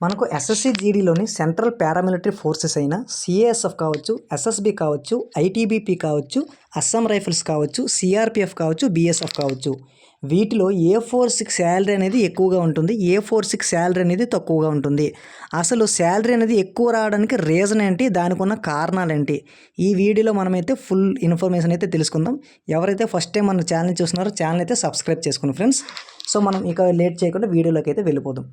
మనకు SSC జీడీలోని central paramilitary forces అయిన CASF కావచ్చు, ఎస్ఎస్బి కావచ్చు, ఐటీబీపీ కావచ్చు, అస్సాం రైఫిల్స్ కావచ్చు, సిఆర్పిఎఫ్ కావచ్చు, బిఎస్ఎఫ్ కావచ్చు. వీటిలో ఏ ఫోర్స్కి శాలరీ అనేది ఎక్కువగా ఉంటుంది, ఏ ఫోర్స్కి శాలరీ అనేది తక్కువగా ఉంటుంది, అసలు శాలరీ అనేది ఎక్కువ రావడానికి రీజన్ ఏంటి, దానికి ఉన్న కారణాలు ఏంటి, ఈ వీడియోలో మనమైతే ఫుల్ ఇన్ఫర్మేషన్ అయితే తెలుసుకుందాం. ఎవరైతే ఫస్ట్ టైం మన ఛానల్ చూస్తున్నారో ఛానల్ అయితే సబ్స్క్రైబ్ చేసుకోండి ఫ్రెండ్స్. సో మనం ఇక లేట్ చేయకుండా వీడియోలోకి అయితే వెళ్ళిపోదాం.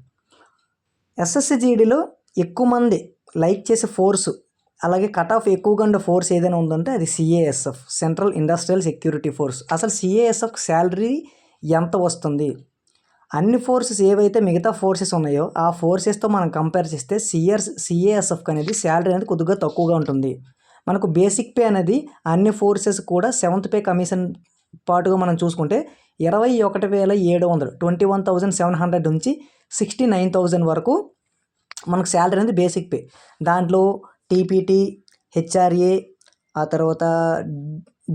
ఎస్ఎస్సి జీడీలో ఎక్కువ మంది లైక్ చేసే ఫోర్సు, అలాగే కట్ ఆఫ్ ఎక్కువగా ఉండే ఫోర్స్ ఏదైనా ఉందంటే అది CASF, central industrial security force. అసలు సిఏఎస్ఎఫ్ శాలరీ ఎంత వస్తుంది? అన్ని ఫోర్సెస్ ఏవైతే మిగతా ఫోర్సెస్ ఉన్నాయో ఆ ఫోర్సెస్తో మనం కంపేర్ చేస్తే సిఏఎస్ఎఫ్ అనేది శాలరీ అనేది కొద్దిగా తక్కువగా ఉంటుంది. మనకు బేసిక్ పే అనేది అన్ని ఫోర్సెస్ కూడా 7th పే కమిషన్ పాటుగా మనం చూసుకుంటే 21,700 21,700 నుంచి 69,000 వరకు మనకు శాలరీ అనేది బేసిక్ పే. దాంట్లో టీపీటీ, హెచ్ఆర్ఏ, ఆ తర్వాత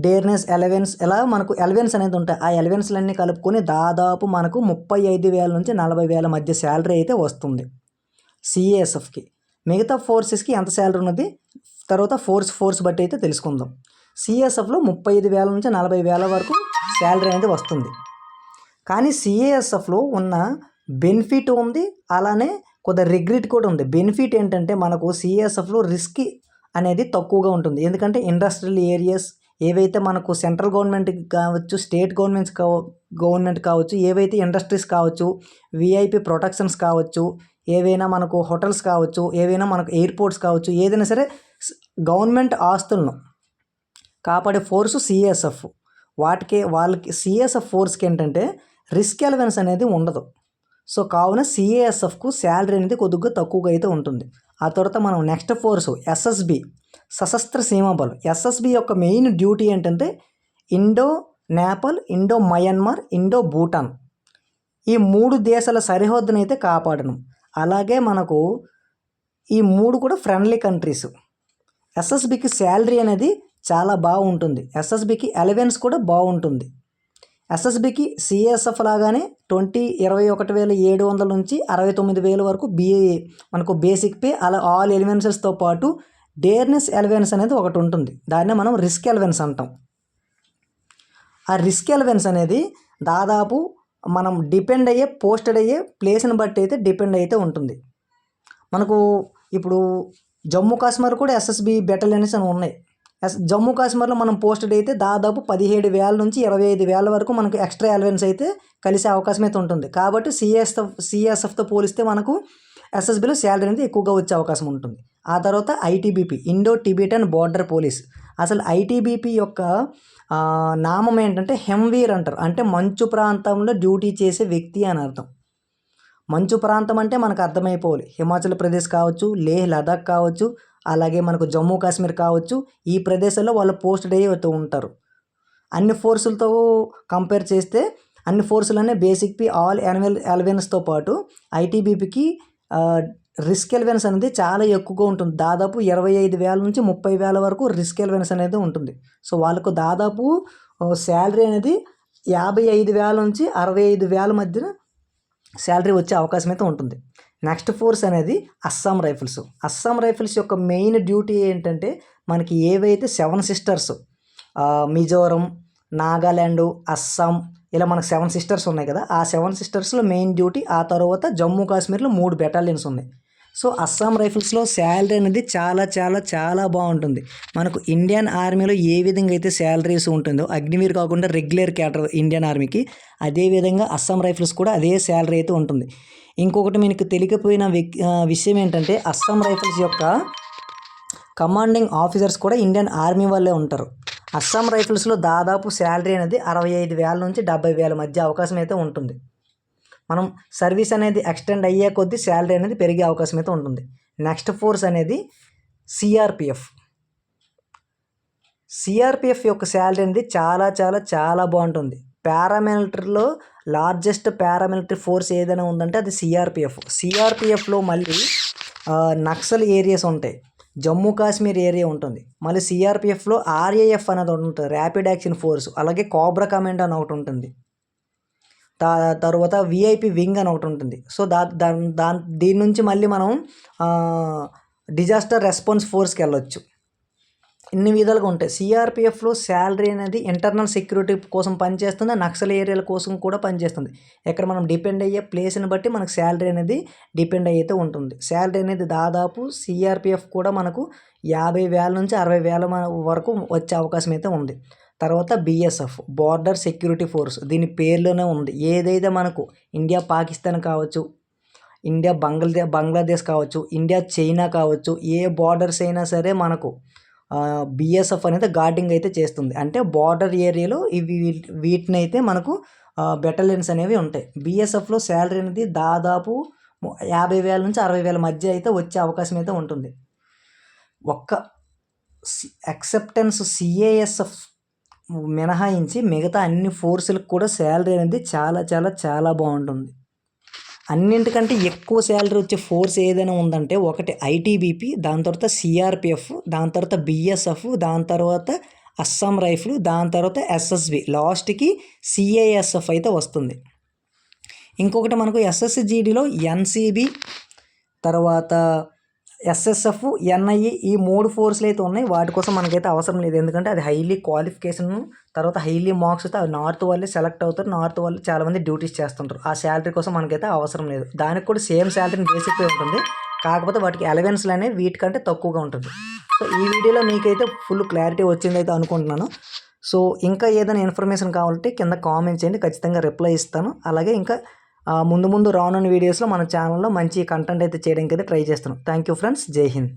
డేర్నెస్ అలవెన్స్, ఇలా మనకు అలవెన్స్ అనేది ఉంటాయి. ఆ అలవెన్స్లన్నీ కలుపుకొని దాదాపు మనకు 35,000 నుంచి 40,000 మధ్య శాలరీ అయితే వస్తుంది సిఏఎస్ఎఫ్కి. మిగతా ఫోర్సెస్కి ఎంత శాలరీ ఉన్నది తర్వాత ఫోర్స్ బట్టి అయితే తెలుసుకుందాం. సిఏఎస్ఎఫ్లో 35,000 నుంచి 40,000 వరకు శాలరీ అనేది వస్తుంది. కానీ సిఏఎస్ఎఫ్లో ఉన్న బెనిఫిట్ ఉంది, అలానే కొద్దిగా రిగ్రెట్ కూడా ఉంది. బెనిఫిట్ ఏంటంటే మనకు సిఏఎస్ఎఫ్లో రిస్క్ అనేది తక్కువగా ఉంటుంది. ఎందుకంటే ఇండస్ట్రియల్ ఏరియాస్ ఏవైతే మనకు సెంట్రల్ గవర్నమెంట్ కావచ్చు, స్టేట్ గవర్నమెంట్ కావచ్చు, ఏవైతే ఇండస్ట్రీస్ కావచ్చు, విఐపి ప్రొటెక్షన్స్ కావచ్చు, ఏవైనా మనకు హోటల్స్ కావచ్చు, ఏవైనా మనకు ఎయిర్పోర్ట్స్ కావచ్చు, ఏదైనా సరే గవర్నమెంట్ ఆస్తులను కాపాడే ఫోర్సు సిఏఎస్ఎఫ్. వాళ్ళకి సిఏఎస్ఎఫ్ ఫోర్స్కి ఏంటంటే రిస్క్ అలవెన్స్ అనేది ఉండదు. సో కావున సిఏఎస్ఎఫ్కు శాలరీ అనేది కొద్దిగా తక్కువగా అయితే ఉంటుంది. ఆ తర్వాత మనం next force SSB, Sashastra Seema Bal. SSB యొక్క మెయిన్ డ్యూటీ ఏంటంటే Indo Nepal, Indo Myanmar, Indo Bhutan ఈ 3 దేశాల సరిహద్దును అయితే కాపాడడం. అలాగే మనకు ఈ 3 కూడా ఫ్రెండ్లీ కంట్రీస్. ఎస్ఎస్బికి శాలరీ అనేది చాలా బాగుంటుంది. ఎస్ఎస్బికి అలవెన్స్ కూడా బాగుంటుంది. ఎస్ఎస్బికి సిఎస్ఎఫ్ లాగానే 21,700 నుంచి 69,000 వరకు మనకు బేసిక్ పే, అలా ఆల్ ఎలివెన్సెస్తో పాటు డేర్నెస్ అలవెన్స్ అనేది ఒకటి ఉంటుంది. దాన్నే మనం రిస్క్ అలవెన్స్ అంటాం. ఆ రిస్క్ అలవెన్స్ అనేది దాదాపు మనం డిపెండ్ అయ్యే పోస్టెడ్ అయ్యే ప్లేస్ని బట్టి అయితే డిపెండ్ అయితే ఉంటుంది. మనకు ఇప్పుడు జమ్మూ కాశ్మీర్ కూడా ఎస్ఎస్బి బెటాలియన్స్ అని ఉన్నాయి. జమ్మూ కాశ్మీర్లో మనం పోస్టెడ్ అయితే దాదాపు 17,000 నుంచి 25,000 వరకు మనకు ఎక్స్ట్రా అలవెన్స్ అయితే కలిసే అవకాశం అయితే ఉంటుంది. కాబట్టి సిఎస్ఎఫ్తో పోలిస్తే మనకు ఎస్ఎస్బిలో శాలరీ అనేది ఎక్కువగా వచ్చే అవకాశం ఉంటుంది. ఆ తర్వాత ITBP, Indo Tibetan border police. అసలు ఐటీబీపీ యొక్క నామం ఏంటంటే హెమ్వీర్ అంటారు. అంటే మంచు ప్రాంతంలో డ్యూటీ చేసే వ్యక్తి అని అర్థం. మంచు ప్రాంతం అంటే మనకు అర్థమైపోవాలి. హిమాచల్ ప్రదేశ్ కావచ్చు, లేహ్ లదాఖ్ కావచ్చు, అలాగే మనకు జమ్మూ కాశ్మీర్ కావచ్చు, ఈ ప్రదేశాల్లో వాళ్ళు పోస్టెడ్ అయ్యి ఉంటారు. అన్ని ఫోర్సులతో కంపేర్ చేస్తే అన్ని ఫోర్సులనే బేసిక్ పే, ఆల్ యాన్యువల్ అలవెన్స్తో పాటు ఐటీబీపీకి రిస్క్ అలవెన్స్ అనేది చాలా ఎక్కువగా ఉంటుంది. దాదాపు 25,000 నుంచి 30,000 వరకు రిస్క్ అలవెన్స్ అనేది ఉంటుంది. సో వాళ్ళకు దాదాపు శాలరీ అనేది 55,000 నుంచి 65,000 మధ్యన శాలరీ వచ్చే అవకాశం అయితే ఉంటుంది. నెక్స్ట్ ఫోర్స్ అనేది అస్సాం రైఫిల్స్. అస్సాం రైఫిల్స్ యొక్క మెయిన్ డ్యూటీ ఏంటంటే మనకి ఏవైతే 7 సిస్టర్స్, మిజోరం, నాగాల్యాండ్, అస్సాం, ఇలా మనకు 7 సిస్టర్స్ ఉన్నాయి కదా, ఆ 7 సిస్టర్స్లో మెయిన్ డ్యూటీ. ఆ తర్వాత జమ్మూ కాశ్మీర్లో 3 బెటాలియన్స్ ఉన్నాయి. సో అస్సాం రైఫిల్స్లో శాలరీ అనేది చాలా చాలా చాలా బాగుంటుంది. మనకు ఇండియన్ ఆర్మీలో ఏ విధంగా అయితే శాలరీస్ ఉంటుందో, అగ్నివీర్ కాకుండా రెగ్యులర్ క్యాడర్ ఇండియన్ ఆర్మీకి, అదేవిధంగా అస్సాం రైఫిల్స్ కూడా అదే శాలరీ అయితే ఉంటుంది. ఇంకొకటి మీకు తెలియకపోయిన విషయం ఏంటంటే అస్సాం రైఫిల్స్ యొక్క కమాండింగ్ ఆఫీసర్స్ కూడా ఇండియన్ ఆర్మీ వాళ్ళే ఉంటారు. అస్సాం రైఫిల్స్లో దాదాపు శాలరీ అనేది 65,000 నుంచి 70,000 మధ్య అవకాశం అయితే ఉంటుంది. మనం సర్వీస్ అనేది ఎక్స్టెండ్ అయ్యే కొద్దీ శాలరీ అనేది పెరిగే అవకాశం అయితే ఉంటుంది. నెక్స్ట్ ఫోర్స్ అనేది సిఆర్పిఎఫ్. సిఆర్పిఎఫ్ యొక్క శాలరీ అనేది చాలా చాలా చాలా బాగుంటుంది. పారామిలిటరీలో లార్జెస్ట్ పారామిలిటరీ ఫోర్స్ ఏదైనా ఉందంటే అది సిఆర్పిఎఫ్. సిఆర్పిఎఫ్లో మళ్ళీ నక్సల్ ఏరియాస్ ఉంటాయి, జమ్మూ కాశ్మీర్ ఏరియా ఉంటుంది. మళ్ళీ సిఆర్పిఎఫ్లో ఆర్ఏఎఫ్ అనేది ఉంటుంది, ర్యాపిడ్ యాక్షన్ ఫోర్స్. అలాగే కోబ్రా కమాండ్ అని ఒకటి ఉంటుంది. తర్వాత విఐపి వింగ్ అని ఒకటి ఉంటుంది. సో దీని నుంచి మళ్ళీ మనం డిజాస్టర్ రెస్పాన్స్ ఫోర్స్కి వెళ్ళొచ్చు. ఇన్ని విధాలుగా ఉంటాయి. సిఆర్పిఎఫ్లో శాలరీ అనేది ఇంటర్నల్ సెక్యూరిటీ కోసం పనిచేస్తుంది, నక్సల్ ఏరియాల కోసం కూడా పనిచేస్తుంది. ఇక్కడ మనం డిపెండ్ అయ్యే ప్లేస్ని బట్టి మనకు శాలరీ అనేది డిపెండ్ అయితే ఉంటుంది. శాలరీ అనేది దాదాపు సిఆర్పిఎఫ్ కూడా మనకు 50,000 నుంచి 60,000 వరకు వచ్చే అవకాశం అయితే ఉంది. తర్వాత బిఎస్ఎఫ్ బార్డర్ సెక్యూరిటీ ఫోర్స్, దీని పేర్లోనే ఉంది. ఏదైతే మనకు ఇండియా పాకిస్తాన్ కావచ్చు, ఇండియా బంగ్లాదేశ్ కావచ్చు, ఇండియా చైనా కావచ్చు, ఏ బార్డర్స్ అయినా సరే మనకు బిఎస్ఎఫ్ అనేది గార్డింగ్ అయితే చేస్తుంది. అంటే బార్డర్ ఏరియాలో వీటిని అయితే మనకు బెటాలియన్స్ అనేవి ఉంటాయి. బిఎస్ఎఫ్లో శాలరీ అనేది దాదాపు 50,000 నుంచి 60,000 మధ్య అయితే వచ్చే అవకాశం అయితే ఉంటుంది. ఒక్క ఎక్సెప్టెన్స్ సిఏఎస్ఎఫ్ మినహాయించి మిగతా అన్ని ఫోర్సులకు కూడా శాలరీ అనేది చాలా చాలా చాలా బాగుంటుంది. అన్నింటికంటే ఎక్కువ శాలరీ వచ్చే ఫోర్స్ ఏదైనా ఉందంటే ఒకటి ఐటీబీపీ, దాని తర్వాత సిఆర్పిఎఫ్, దాని తర్వాత బిఎస్ఎఫ్, దాని తర్వాత అస్సాం రైఫిల్, దాని తర్వాత ఎస్ఎస్బి, లాస్ట్కి సిఐఎస్ఎఫ్ అయితే వస్తుంది. ఇంకొకటి మనకు ఎస్ఎస్జిడిలో ఎన్సిబి, తర్వాత ఎస్ఎస్ఎఫ్, ఎన్ఐఏ, ఈ 3 ఫోర్స్లు అయితే ఉన్నాయి. వాటి కోసం మనకైతే అవసరం లేదు, ఎందుకంటే అది హైలీ క్వాలిఫికేషన్, తర్వాత హైలీ మార్క్స్ అయితే నార్త్ వాళ్ళే సెలెక్ట్ అవుతారు. నార్త్ వాళ్ళు చాలామంది డ్యూటీస్ చేస్తుంటారు. ఆ శాలరీ కోసం మనకైతే అవసరం లేదు. దానికి కూడా సేమ్ శాలరీని బేసిక్ పే ఉంటుంది, కాకపోతే వాటికి అలవెన్స్లు అనేవి వీటికంటే తక్కువగా ఉంటుంది. సో ఈ వీడియోలో మీకైతే ఫుల్ క్లారిటీ వచ్చింది అయితే అనుకుంటున్నాను. సో ఇంకా ఏదైనా ఇన్ఫర్మేషన్ కావాలంటే కింద కామెంట్ చేయండి, ఖచ్చితంగా రిప్లై ఇస్తాను. అలాగే ఇంకా ముందు రానున్న వీడియోస్లో మన ఛానల్లో మంచి కంటెంట్ అయితే చేయడానికి అయితే ట్రై చేస్తున్నాం. థ్యాంక్ యూ ఫ్రెండ్స్, జై హింద్.